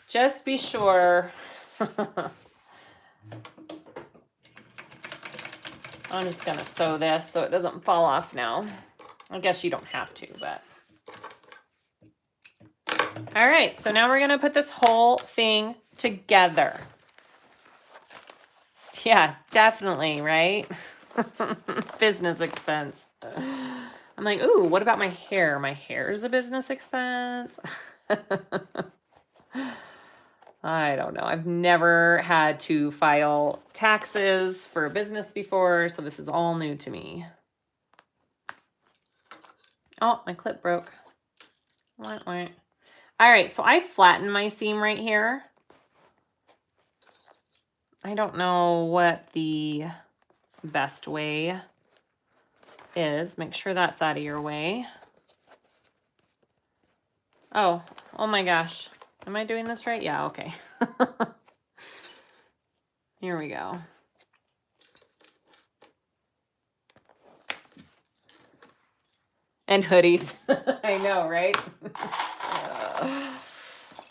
Just be sure. I'm just going to sew this so it doesn't fall off now. I guess you don't have to, but. All right, so now we're going to put this whole thing together. Yeah, definitely, right? Business expense. I'm like, ooh, what about my hair? My hair is a business expense. I don't know. I've never had to file taxes for a business before, so this is all new to me. Oh, my clip broke. All right, so I flattened my seam right here. I don't know what the best way is. Make sure that's out of your way. Oh my gosh. Am I doing this right? Yeah, okay. Here we go. And hoodies. I know, right?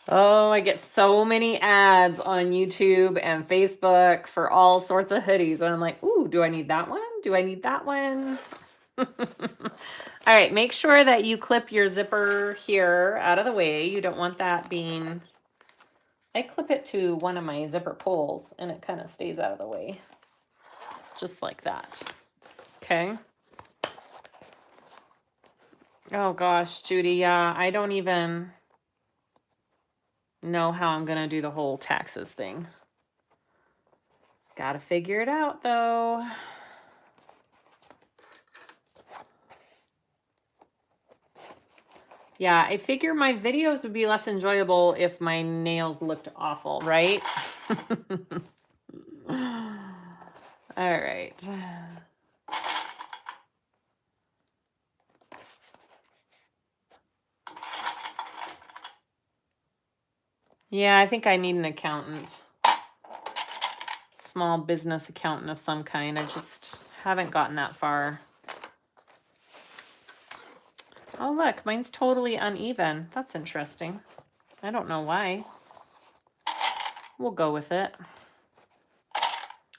Oh, I get so many ads on YouTube and Facebook for all sorts of hoodies. And I'm like, ooh, do I need that one? Do I need that one? All right, make sure that you clip your zipper here out of the way. You don't want that being... I clip it to one of my zipper pulls and it kind of stays out of the way. Just like that. Okay. Oh gosh, Judy, yeah, I don't even know how I'm gonna do the whole taxes thing. Gotta figure it out though. Yeah, I figure my videos would be less enjoyable if my nails looked awful, right? All right. Yeah, I think I need an accountant. Small business accountant of some kind. I just haven't gotten that far. Oh, look, mine's totally uneven. That's interesting. I don't know why. We'll go with it.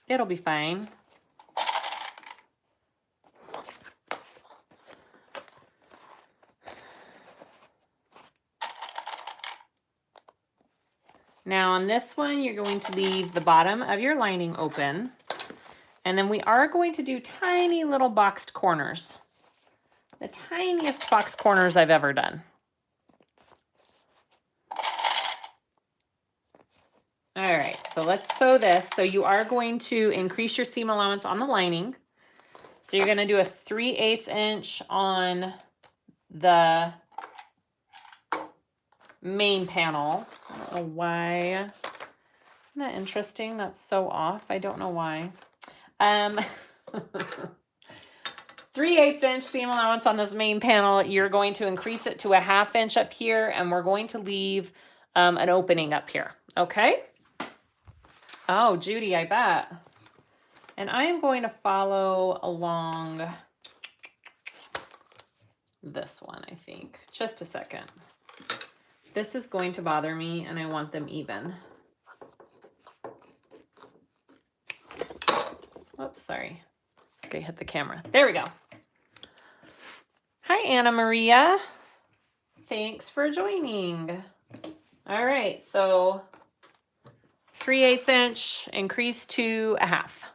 It'll be fine. Now on this one, you're going to leave the bottom of your lining open. And then we are going to do tiny little boxed corners. The tiniest box corners I've ever done. All right, so let's sew this. So you are going to increase your seam allowance on the lining. So you're gonna do a 3/8 inch on the main panel. I don't know why. Isn't that interesting? That's so off. I don't know why. 3/8 inch seam allowance on this main panel. You're going to increase it to a 1/2 inch up here, and we're going to leave an opening up here. Okay? Oh, Judy, I bet. And I am going to follow along this one, I think. Just a second. This is going to bother me, and I want them even. Oops, sorry. Okay, hit the camera. There we go. Hi, Anna Maria. Thanks for joining. All right, so 3/8 inch, increase to a 1/2.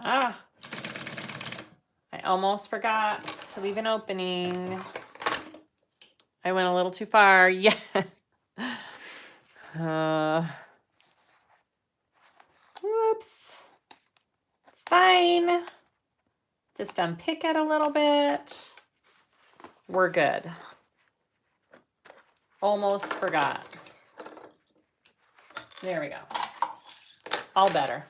Ah, I almost forgot to leave an opening. I went a little too far. Yeah. Whoops. It's fine. Just unpick it a little bit. We're good. Almost forgot. There we go. All better.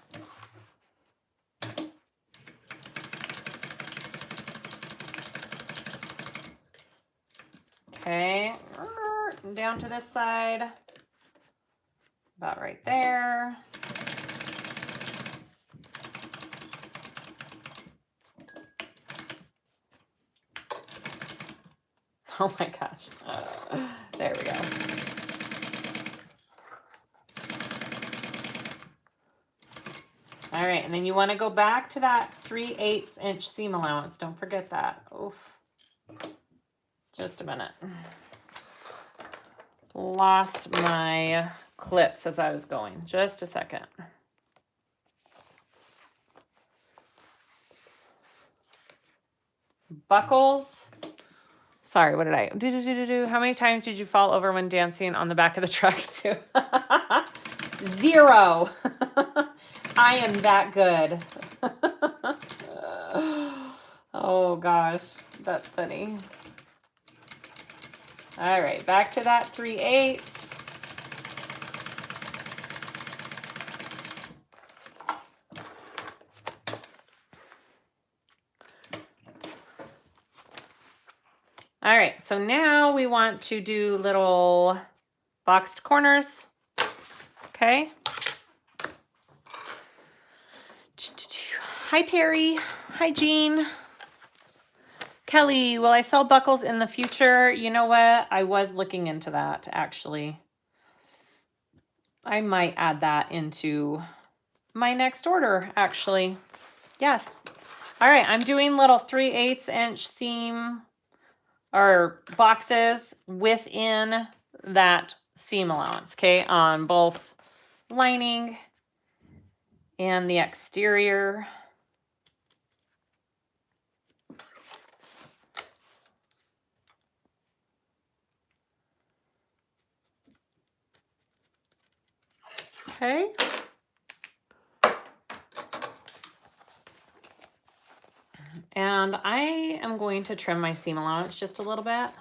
Okay, down to this side, about right there. Oh my gosh. There we go. All right, and then you want to go back to that 3/8 inch seam allowance. Don't forget that. Oof. Just a minute. Lost my clips as I was going. Just a second. Buckles. Sorry, what did I do? How many times did you fall over when dancing on the back of the tracksuit? 0. I am that good. Oh gosh, that's funny. All right, back to that 3/8. All right, so now we want to do little boxed corners. Okay. Hi, Terry. Hi, Jean. Kelly, will I sell buckles in the future? You know what? I was looking into that, actually. I might add that into my next order, actually. Yes. All right, I'm doing little 3/8 inch seam or boxes within that seam allowance, okay, on both lining and the exterior. Okay. And I am going to trim my seam allowance just a little bit.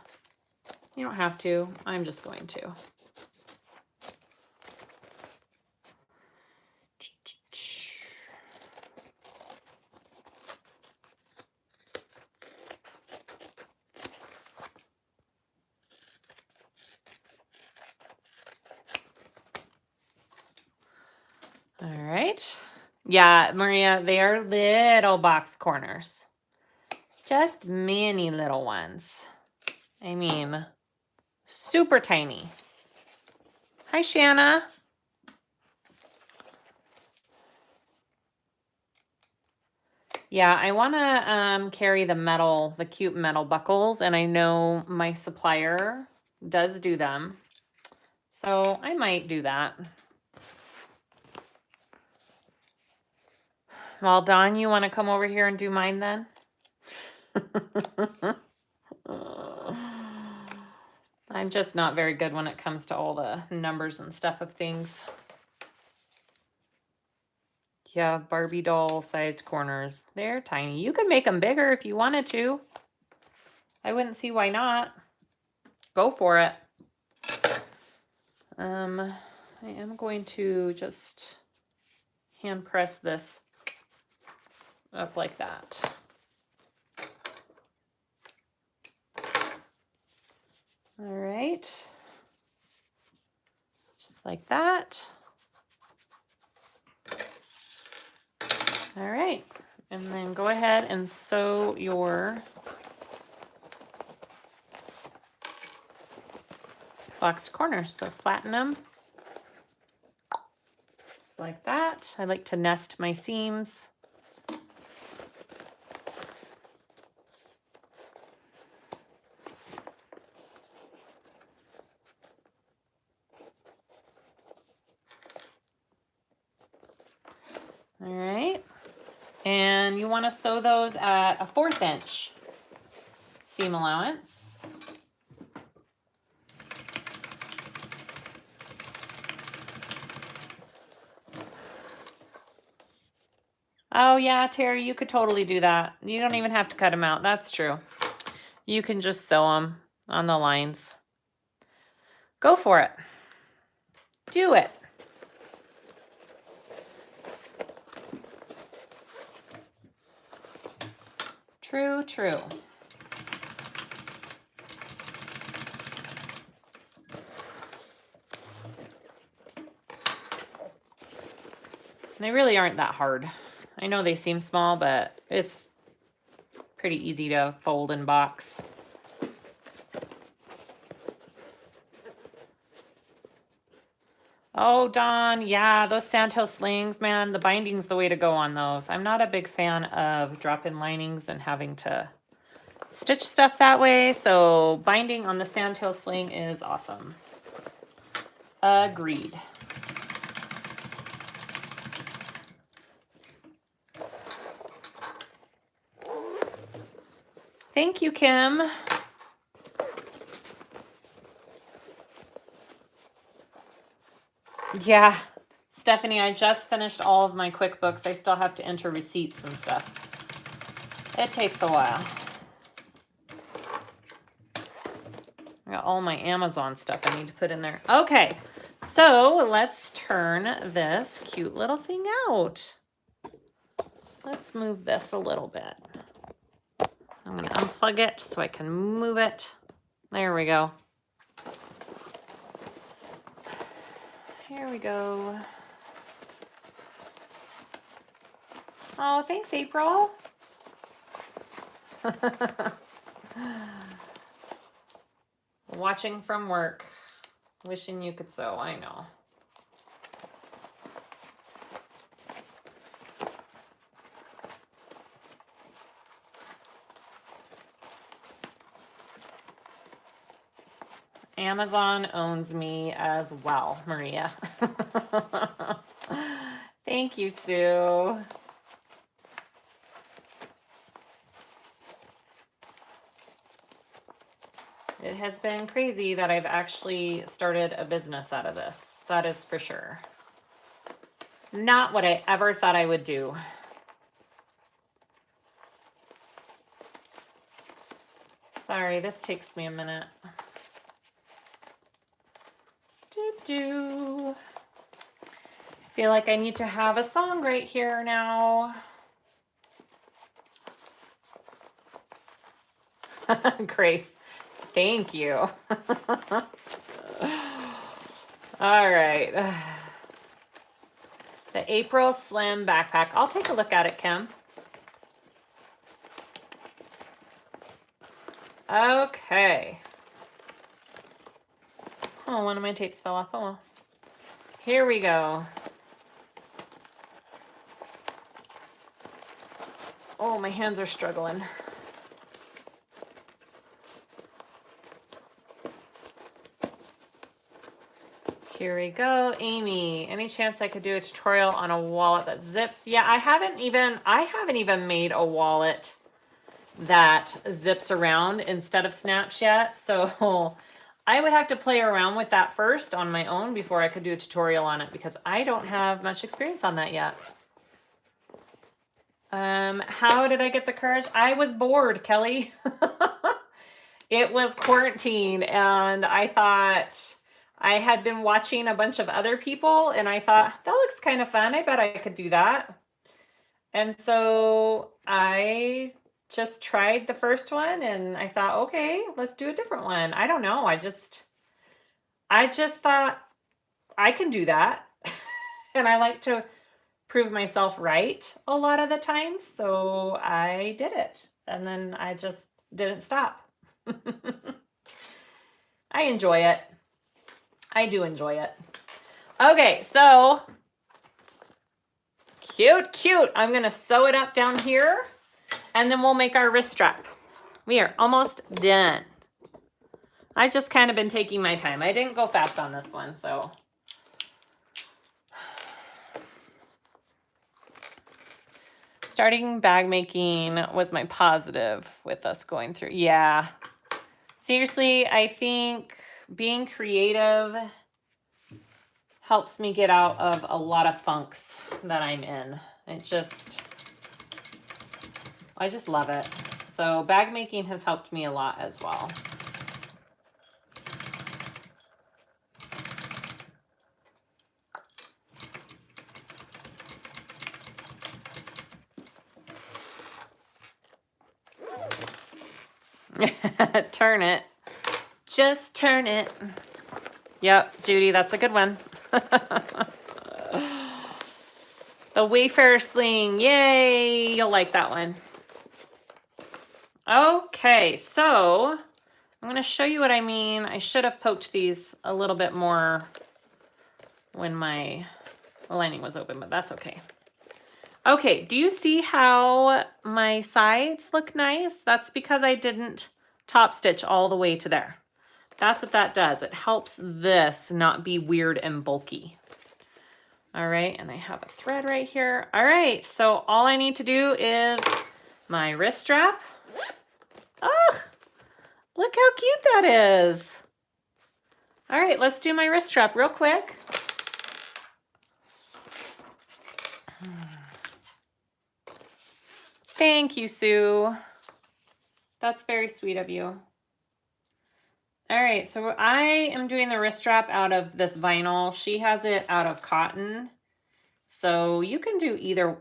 You don't have to. I'm just going to. All right. Yeah, Maria, they are little box corners. Just mini little ones. I mean, super tiny. Hi, Shanna. Yeah, I want to carry the cute metal buckles, and I know my supplier does do them. So I might do that. Well, Dawn, you want to come over here and do mine then? I'm just not very good when it comes to all the numbers and stuff of things. Yeah, Barbie doll sized corners. They're tiny. You could make them bigger if you wanted to. I wouldn't see why not. Go for it. I am going to just hand press this up like that. All right. Just like that. All right. And then go ahead and sew your boxed corners. So flatten them. Just like that. I like to nest my seams. All right. And you want to sew those at a 1/4 inch seam allowance. Oh yeah, Terry, you could totally do that. You don't even have to cut them out. That's true. You can just sew them on the lines. Go for it. Do it. True, true. They really aren't that hard. I know they seem small, but it's pretty easy to fold and box. Oh, Dawn, yeah, those Santos slings, man, the binding's the way to go on those. I'm not a big fan of drop-in linings and having to stitch stuff that way, so binding on the Santos sling is awesome. Agreed. Thank you, Kim. Yeah, Stephanie, I just finished all of my QuickBooks. I still have to enter receipts and stuff. It takes a while. I got all my Amazon stuff I need to put in there. Okay, so let's turn this cute little thing out. Let's move this a little bit. I'm going to unplug it so I can move it. There we go. Here we go. Oh, thanks, April. Watching from work. Wishing you could sew, I know. Amazon owns me as well, Maria. Thank you, Sue. It has been crazy that I've actually started a business out of this. That is for sure. Not what I ever thought I would do. Sorry, this takes me a minute. I feel like I need to have a song right here now. Grace, thank you. All right. The April Slim backpack. I'll take a look at it, Kim. Okay. Oh, one of my tapes fell off. Oh, well. Here we go. Oh, my hands are struggling. Here we go. Amy, any chance I could do a tutorial on a wallet that zips? Yeah, I haven't even made a wallet that zips around instead of snaps yet. So I would have to play around with that first on my own before I could do a tutorial on it because I don't have much experience on that yet. How did I get the courage? I was bored, Kelly. It was quarantine and I thought I had been watching a bunch of other people and I thought that looks kind of fun. I bet I could do that. And so I just tried the first one and I thought, okay, let's do a different one. I don't know. I just thought I can do that. And I like to prove myself right a lot of the times. So I did it. And then I just didn't stop. I enjoy it. I do enjoy it. Okay, so cute, cute. I'm going to sew it up down here. And then we'll make our wrist strap. We are almost done. I just kind of been taking my time. I didn't go fast on this one, so. Starting bag making was my positive with us going through. Yeah. Seriously, I think being creative helps me get out of a lot of funks that I'm in. I just love it. So bag making has helped me a lot as well. Turn it. Just turn it. Yep, Judy, that's a good one. The Wayfarer sling. Yay, you'll like that one. Okay, so I'm going to show you what I mean. I should have poked these a little bit more when my lining was open, but that's okay. Okay, do you see how my sides look nice? That's because I didn't top stitch all the way to there. That's what that does. It helps this not be weird and bulky. All right, and I have a thread right here. All right, so all I need to do is my wrist strap. Oh, look how cute that is. All right, let's do my wrist strap real quick. Thank you, Sue. That's very sweet of you. All right, so I am doing the wrist strap out of this vinyl. She has it out of cotton. So you can do either,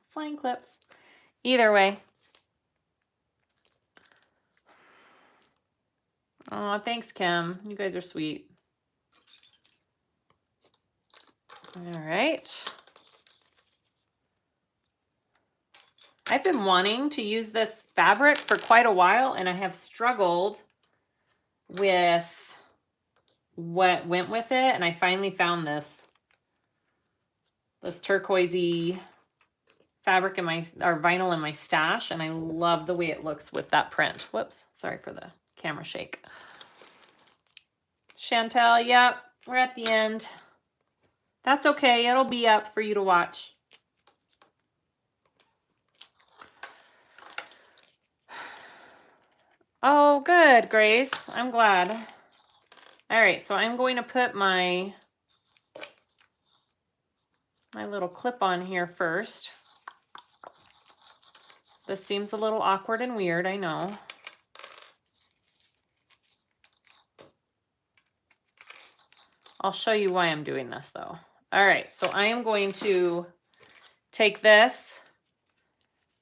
flying clips. Either way. Oh, thanks, Kim. You guys are sweet. All right. I've been wanting to use this fabric for quite a while, and I have struggled with what went with it, and I finally found this turquoisey fabric in my, or vinyl in my stash, and I love the way it looks with that print. Whoops, sorry for the camera shake. Chantel, yep, we're at the end. That's okay, it'll be up for you to watch. Oh, good, Grace. I'm glad. All right, so I'm going to put my little clip on here first. This seems a little awkward and weird, I know. I'll show you why I'm doing this though. All right, so I am going to take this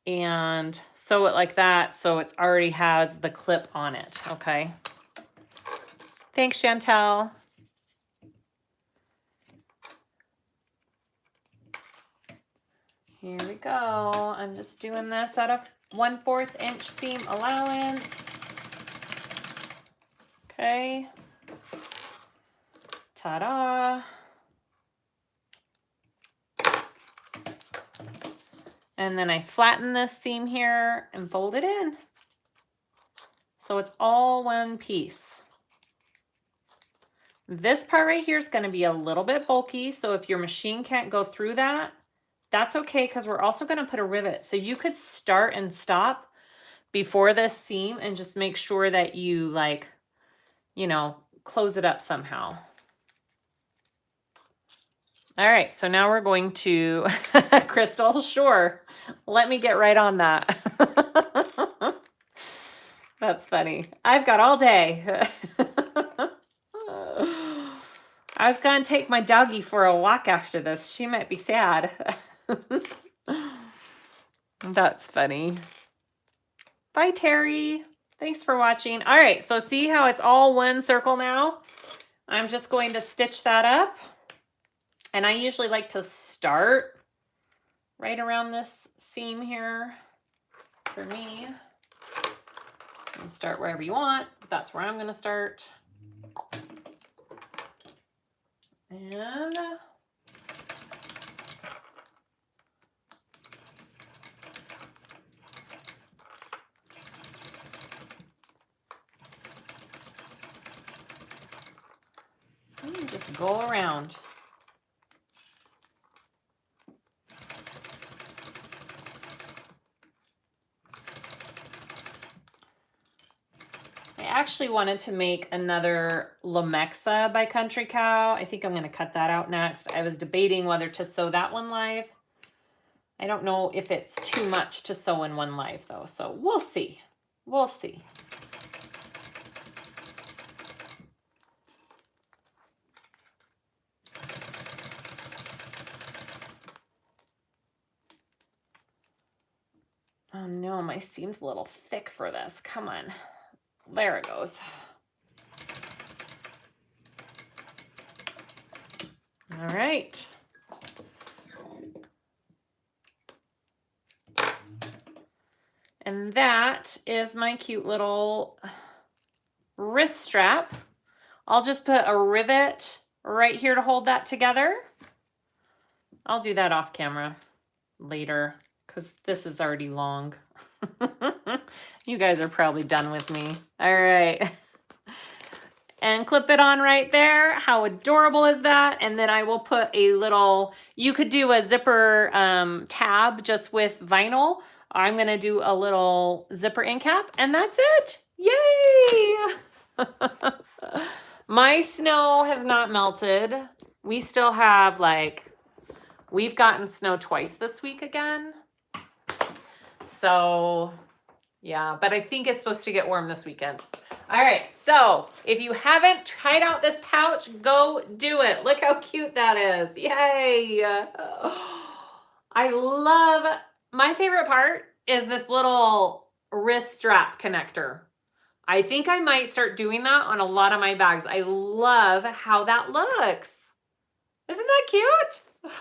and sew it like that so it already has the clip on it, okay? Thanks, Chantel. Here we go. I'm just doing this at a 1/4 inch seam allowance. Okay. Ta-da. And then I flatten this seam here and fold it in. So it's all one piece. This part right here is going to be a little bit bulky. So if your machine can't go through that, that's okay, because we're also going to put a rivet. So you could start and stop before this seam and just make sure that you, like, you know, close it up somehow. All right, so now we're going to, Crystal, sure. Let me get right on that. That's funny. I've got all day. I was going to take my doggie for a walk after this. She might be sad. That's funny. Bye, Terry. Thanks for watching. All right, so see how it's all one circle now? I'm just going to stitch that up. And I usually like to start right around this seam here. For me, you can start wherever you want. That's where I'm going to start. And just go around. I actually wanted to make another Lemexa by Country Cow. I think I'm going to cut that out next. I was debating whether to sew that one live. I don't know if it's too much to sew in one live though, so we'll see. We'll see. Oh no, my seam's a little thick for this. Come on. There it goes. All right. And that is my cute little wrist strap. I'll just put a rivet right here to hold that together. I'll do that off camera later because this is already long. You guys are probably done with me. All right. And clip it on right there. How adorable is that? And then I will put a little, you could do a zipper tab just with vinyl. I'm gonna do a little zipper end cap and that's it. Yay! My snow has not melted. We still have we've gotten snow twice this week again. So yeah, but I think it's supposed to get warm this weekend. All right, so if you haven't tried out this pouch, go do it. Look how cute that is. Yay. I love, my favorite part is this little wrist strap connector. I think I might start doing that on a lot of my bags. I love how that looks. Isn't that cute?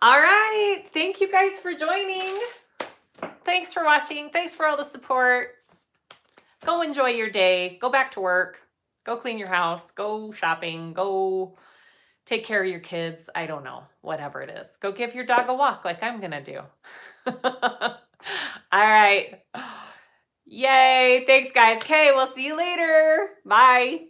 All right, thank you guys for joining. Thanks for watching. Thanks for all the support. Go enjoy your day. Go back to work. Go clean your house. Go shopping. Go take care of your kids. I don't know. Whatever it is. Go give your dog a walk like I'm going to do. All right. Yay. Thanks, guys. Okay, we'll see you later. Bye.